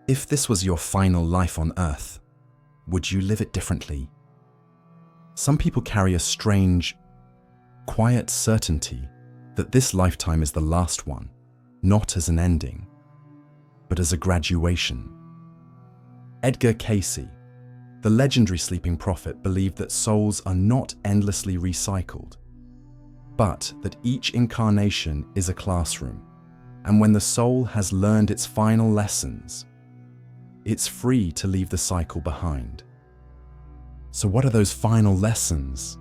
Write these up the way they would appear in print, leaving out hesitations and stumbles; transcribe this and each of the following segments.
If this was your final life on Earth, would you live it differently? Some people carry a strange, quiet certainty that this lifetime is the last one, not as an ending, but as a graduation. Edgar Cayce, the legendary sleeping prophet, believed that souls are not endlessly recycled, but that each incarnation is a classroom, and when the soul has learned its final lessons, it's free to leave the cycle behind. So what are those final lessons?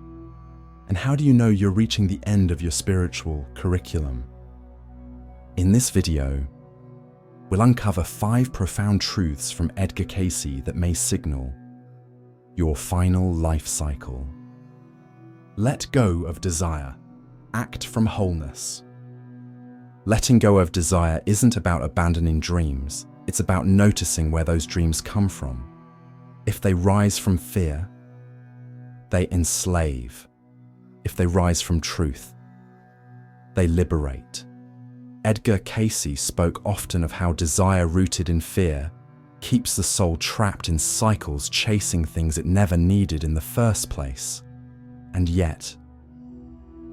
And how do you know you're reaching the end of your spiritual curriculum? In this video, we'll uncover 5 profound truths from Edgar Cayce that may signal your final life cycle. Let go of desire. Act from wholeness. Letting go of desire isn't about abandoning dreams. It's about noticing where those dreams come from. If they rise from fear, they enslave. If they rise from truth, they liberate. Edgar Cayce spoke often of how desire rooted in fear keeps the soul trapped in cycles, chasing things it never needed in the first place. And yet,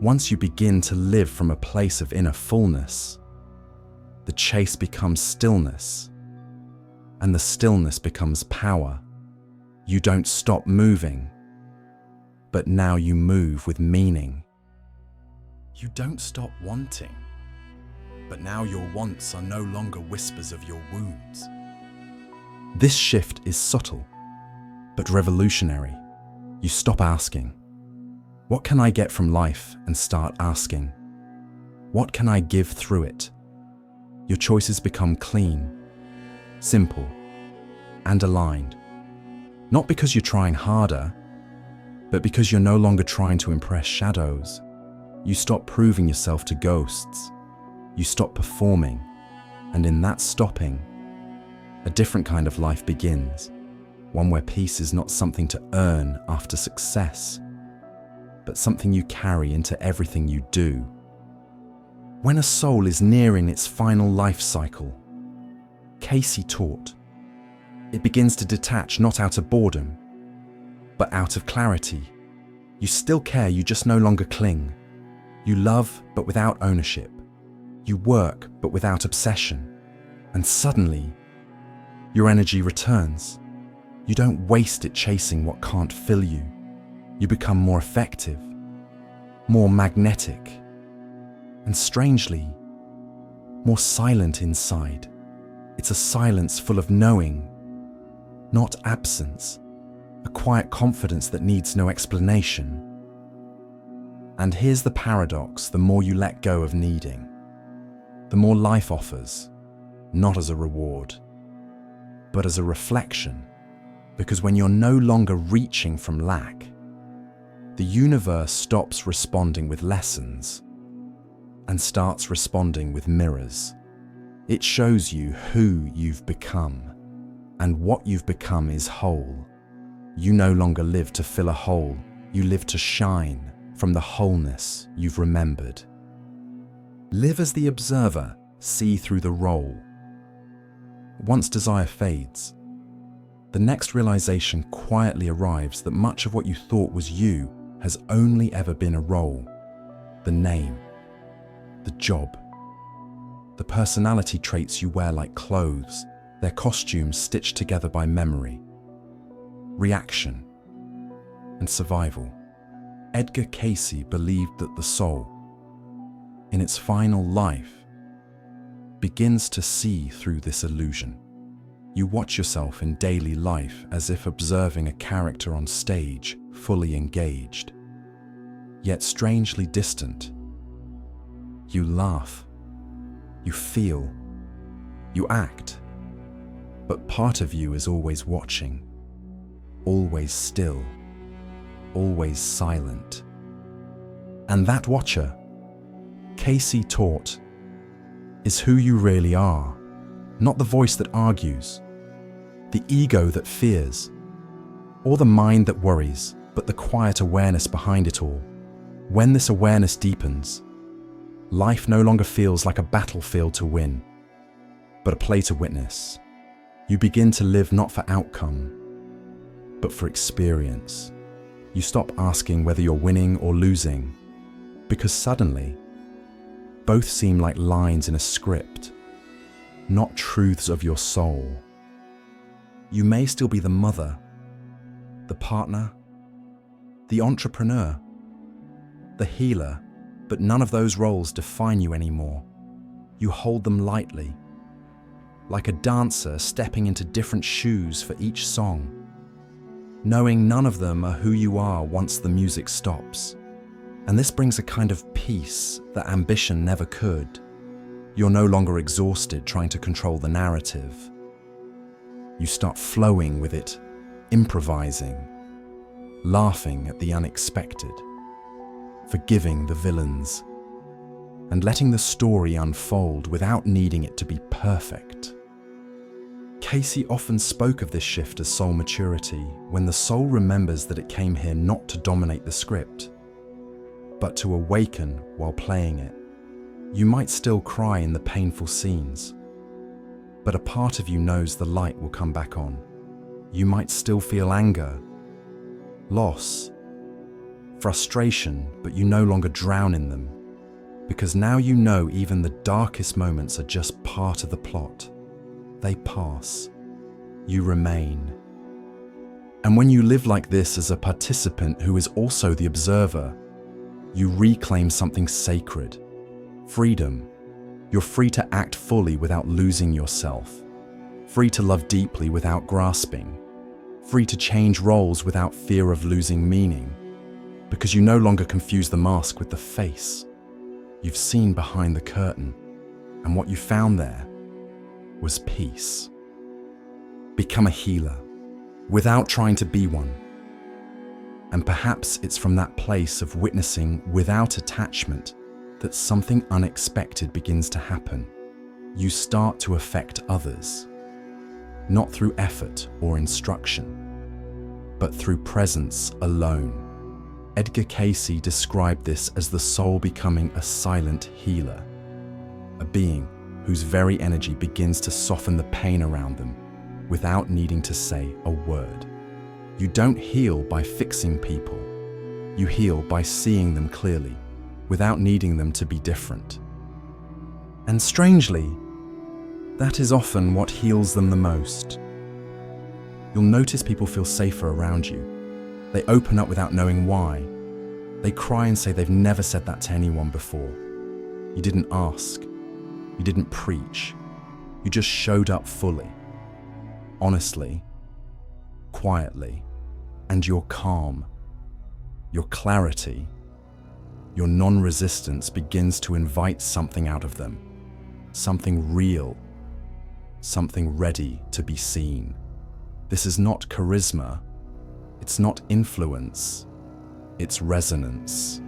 once you begin to live from a place of inner fullness, the chase becomes stillness, and the stillness becomes power. You don't stop moving, but now you move with meaning. You don't stop wanting, but now your wants are no longer whispers of your wounds. This shift is subtle, but revolutionary. You stop asking, "What can I get from life?" and start asking, "What can I give through it?" Your choices become clean, simple, and aligned. Not because you're trying harder, but because you're no longer trying to impress shadows. You stop proving yourself to ghosts. You stop performing, and in that stopping, a different kind of life begins. One where peace is not something to earn after success, but something you carry into everything you do. When a soul is nearing its final life cycle, Cayce taught, it begins to detach not out of boredom, but out of clarity. You still care, you just no longer cling. You love, but without ownership. You work, but without obsession. And suddenly, your energy returns. You don't waste it chasing what can't fill you. You become more effective, more magnetic, and strangely, more silent inside. It's a silence full of knowing, not absence, a quiet confidence that needs no explanation. And here's the paradox: the more you let go of needing, the more life offers, not as a reward, but as a reflection. Because when you're no longer reaching from lack, the universe stops responding with lessons and starts responding with mirrors. It shows you who you've become, and what you've become is whole. You no longer live to fill a hole, you live to shine from the wholeness you've remembered. Live as the observer, see through the role. Once desire fades, the next realization quietly arrives that much of what you thought was you has only ever been a role. The name, the job, the personality traits you wear like clothes, their costumes stitched together by memory, reaction, and survival. Edgar Cayce believed that the soul, in its final life, begins to see through this illusion. You watch yourself in daily life as if observing a character on stage, fully engaged, yet strangely distant. You laugh, you feel, you act, but part of you is always watching, always still, always silent. And that watcher, Cayce taught, is who you really are, not the voice that argues, the ego that fears, or the mind that worries, but the quiet awareness behind it all. When this awareness deepens, life no longer feels like a battlefield to win, but a play to witness. You begin to live not for outcome, but for experience. You stop asking whether you're winning or losing, because suddenly, both seem like lines in a script, not truths of your soul. You may still be the mother, the partner, the entrepreneur, the healer, but none of those roles define you anymore. You hold them lightly, like a dancer stepping into different shoes for each song, knowing none of them are who you are once the music stops. And this brings a kind of peace that ambition never could. You're no longer exhausted trying to control the narrative. You start flowing with it, improvising, laughing at the unexpected, forgiving the villains, and letting the story unfold without needing it to be perfect. Cayce often spoke of this shift as soul maturity, when the soul remembers that it came here not to dominate the script, but to awaken while playing it. You might still cry in the painful scenes, but a part of you knows the light will come back on. You might still feel anger, loss, frustration, but you no longer drown in them, because now you know even the darkest moments are just part of the plot. They pass. You remain. And when you live like this as a participant who is also the observer, you reclaim something sacred. Freedom. You're free to act fully without losing yourself. Free to love deeply without grasping. Free to change roles without fear of losing meaning. Because you no longer confuse the mask with the face. You've seen behind the curtain, and what you found there was peace. Become a healer, without trying to be one. And perhaps it's from that place of witnessing without attachment that something unexpected begins to happen. You start to affect others, not through effort or instruction, but through presence alone. Edgar Cayce described this as the soul becoming a silent healer, a being whose very energy begins to soften the pain around them without needing to say a word. You don't heal by fixing people. You heal by seeing them clearly, without needing them to be different. And strangely, that is often what heals them the most. You'll notice people feel safer around you. They open up without knowing why. They cry and say they've never said that to anyone before. You didn't ask. You didn't preach. You just showed up fully, honestly, quietly, and your calm, your clarity, your non-resistance begins to invite something out of them, something real, something ready to be seen. This is not charisma, it's not influence, it's resonance.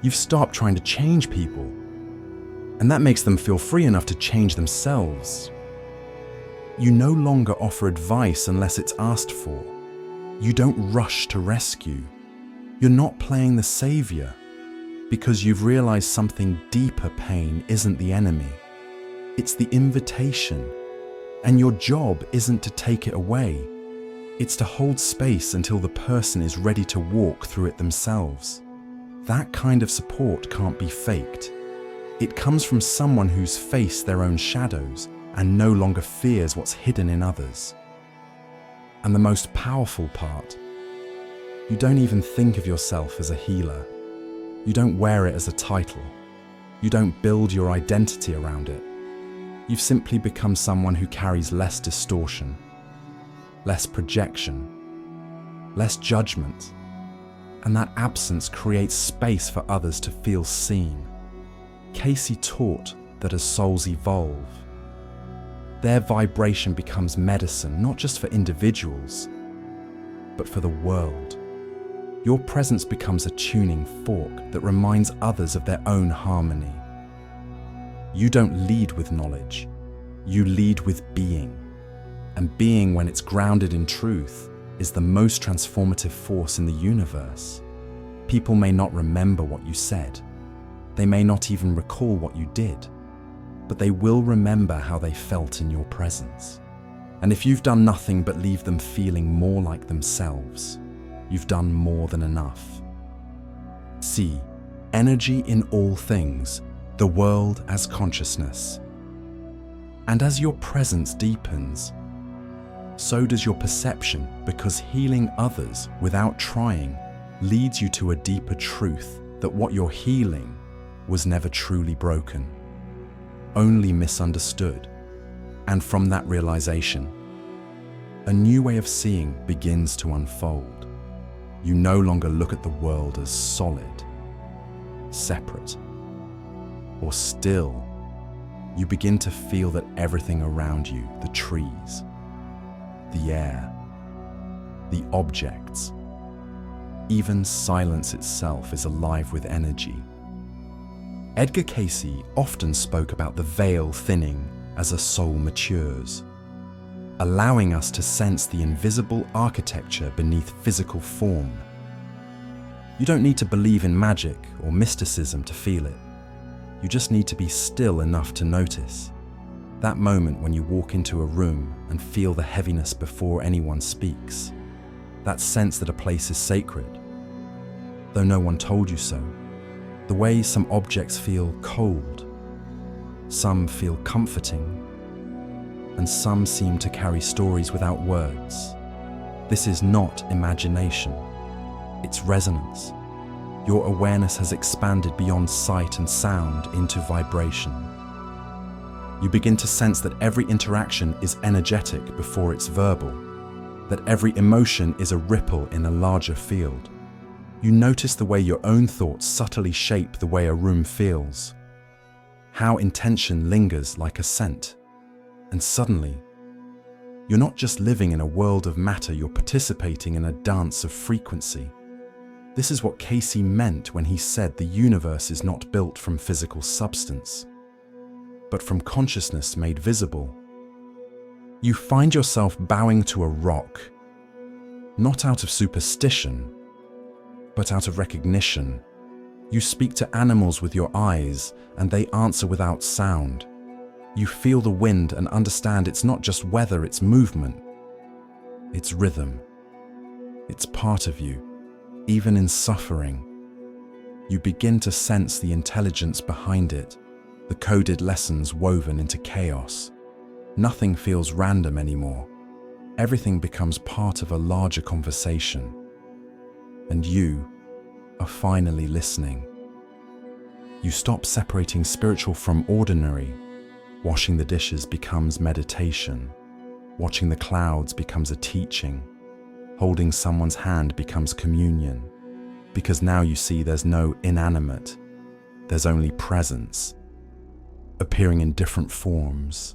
You've stopped trying to change people, and that makes them feel free enough to change themselves. You no longer offer advice unless it's asked for. You don't rush to rescue. You're not playing the savior, because you've realized something deeper. Pain isn't the enemy. It's the invitation. And your job isn't to take it away. It's to hold space until the person is ready to walk through it themselves. That kind of support can't be faked. It comes from someone who's faced their own shadows and no longer fears what's hidden in others. And the most powerful part, you don't even think of yourself as a healer. You don't wear it as a title. You don't build your identity around it. You've simply become someone who carries less distortion, less projection, less judgment, and that absence creates space for others to feel seen. Cayce taught that as souls evolve, their vibration becomes medicine, not just for individuals, but for the world. Your presence becomes a tuning fork that reminds others of their own harmony. You don't lead with knowledge, you lead with being. And being, when it's grounded in truth, is the most transformative force in the universe. People may not remember what you said. They may not even recall what you did, but they will remember how they felt in your presence. And if you've done nothing but leave them feeling more like themselves, you've done more than enough. See energy in all things, the world as consciousness. And as your presence deepens, so does your perception, because healing others without trying leads you to a deeper truth that what you're healing was never truly broken, only misunderstood. And from that realization, a new way of seeing begins to unfold. You no longer look at the world as solid, separate, or still. You begin to feel that everything around you, the trees, the air, the objects, even silence itself, is alive with energy. Edgar Cayce often spoke about the veil thinning as a soul matures, allowing us to sense the invisible architecture beneath physical form. You don't need to believe in magic or mysticism to feel it. You just need to be still enough to notice. That moment when you walk into a room and feel the heaviness before anyone speaks. That sense that a place is sacred, though no one told you so. The way some objects feel cold, some feel comforting, and some seem to carry stories without words. This is not imagination, it's resonance. Your awareness has expanded beyond sight and sound into vibration. You begin to sense that every interaction is energetic before it's verbal, that every emotion is a ripple in a larger field. You notice the way your own thoughts subtly shape the way a room feels, how intention lingers like a scent. And suddenly, you're not just living in a world of matter, you're participating in a dance of frequency. This is what Cayce meant when he said the universe is not built from physical substance, but from consciousness made visible. You find yourself bowing to a rock, not out of superstition, but out of recognition. You speak to animals with your eyes, and they answer without sound. You feel the wind and understand it's not just weather, it's movement. It's rhythm. It's part of you. Even in suffering, you begin to sense the intelligence behind it, the coded lessons woven into chaos. Nothing feels random anymore. Everything becomes part of a larger conversation. And you are finally listening. You stop separating spiritual from ordinary. Washing the dishes becomes meditation. Watching the clouds becomes a teaching. Holding someone's hand becomes communion. Because now you see there's no inanimate, there's only presence, appearing in different forms.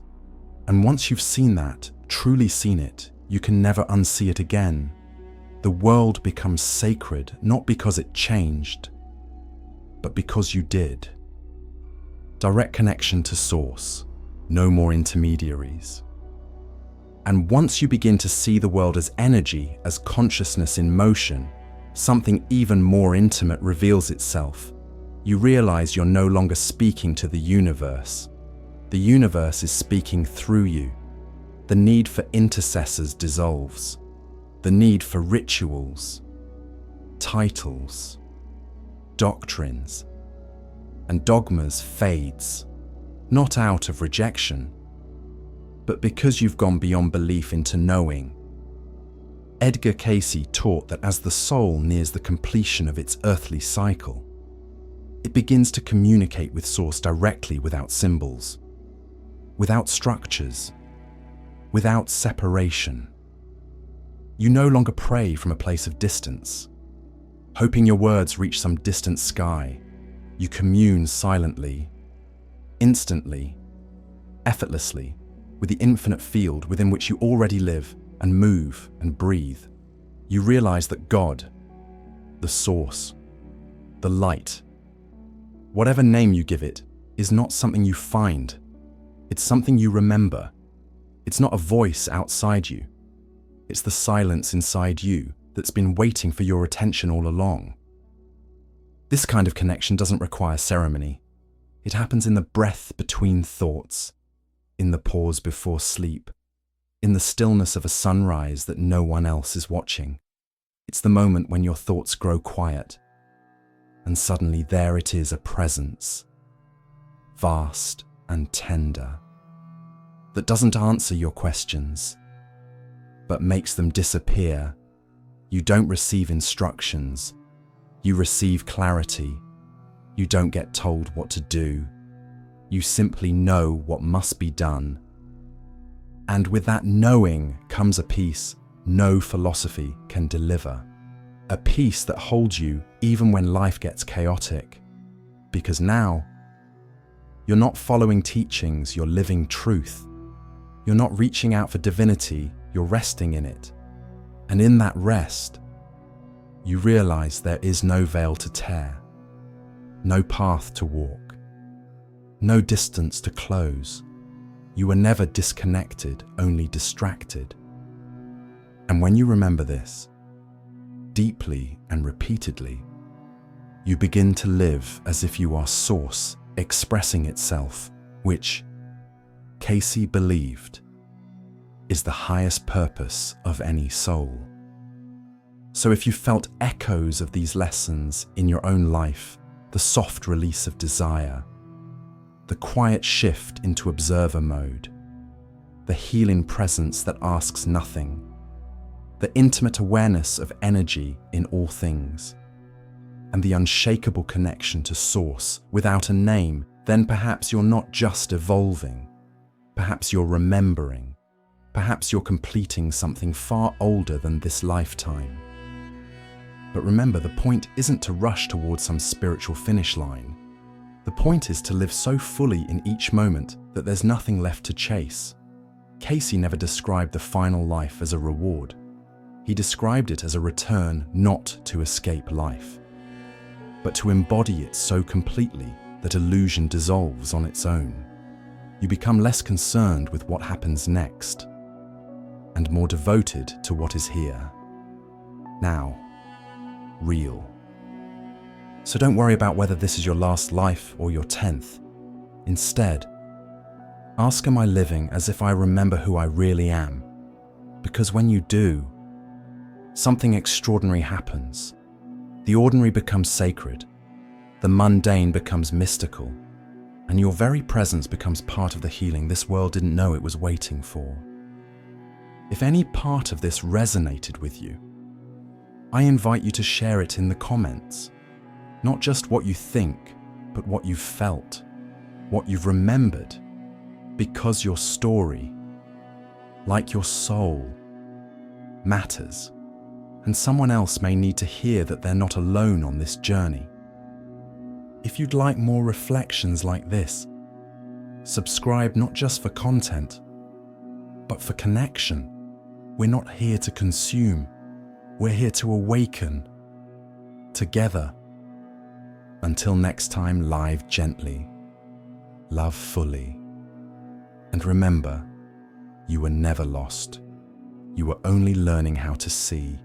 And once you've seen that, truly seen it, you can never unsee it again. The world becomes sacred, not because it changed, but because you did. Direct connection to source, no more intermediaries. And once you begin to see the world as energy, as consciousness in motion, something even more intimate reveals itself. You realize you're no longer speaking to the universe. The universe is speaking through you. The need for intercessors dissolves. The need for rituals, titles, doctrines, and dogmas fades, not out of rejection, but because you've gone beyond belief into knowing. Edgar Cayce taught that as the soul nears the completion of its earthly cycle, it begins to communicate with Source directly without symbols, without structures, without separation. You no longer pray from a place of distance, hoping your words reach some distant sky. You commune silently, instantly, effortlessly, with the infinite field within which you already live and move and breathe. You realize that God, the source, the light, whatever name you give it, is not something you find. It's something you remember. It's not a voice outside you. It's the silence inside you that's been waiting for your attention all along. This kind of connection doesn't require ceremony. It happens in the breath between thoughts, in the pause before sleep, in the stillness of a sunrise that no one else is watching. It's the moment when your thoughts grow quiet, and suddenly there it is, a presence, vast and tender, that doesn't answer your questions, but makes them disappear. You don't receive instructions, you receive clarity. You don't get told what to do. You simply know what must be done. And with that knowing comes a peace no philosophy can deliver. A peace that holds you even when life gets chaotic. Because now, you're not following teachings, you're living truth. You're not reaching out for divinity, you're resting in it. And in that rest, you realize there is no veil to tear, no path to walk, no distance to close. You were never disconnected, only distracted. And when you remember this, deeply and repeatedly, you begin to live as if you are Source expressing itself, which Cayce believed is the highest purpose of any soul. So if you felt echoes of these lessons in your own life, the soft release of desire, the quiet shift into observer mode, the healing presence that asks nothing, the intimate awareness of energy in all things, and the unshakable connection to Source without a name, then perhaps you're not just evolving, perhaps you're remembering, perhaps you're completing something far older than this lifetime. But remember, the point isn't to rush towards some spiritual finish line. The point is to live so fully in each moment that there's nothing left to chase. Cayce never described the final life as a reward. He described it as a return not to escape life, but to embody it so completely that illusion dissolves on its own. You become less concerned with what happens next, and more devoted to what is here, now, real. So don't worry about whether this is your last life or your 10th. Instead, ask, am I living as if I remember who I really am? Because when you do, something extraordinary happens. The ordinary becomes sacred, the mundane becomes mystical, and your very presence becomes part of the healing this world didn't know it was waiting for. If any part of this resonated with you, I invite you to share it in the comments. Not just what you think, but what you've felt, what you've remembered, because your story, like your soul, matters, and someone else may need to hear that they're not alone on this journey. If you'd like more reflections like this, subscribe not just for content, but for connection. We're not here to consume, we're here to awaken, together. Until next time, live gently, love fully, and remember, you were never lost. You were only learning how to see.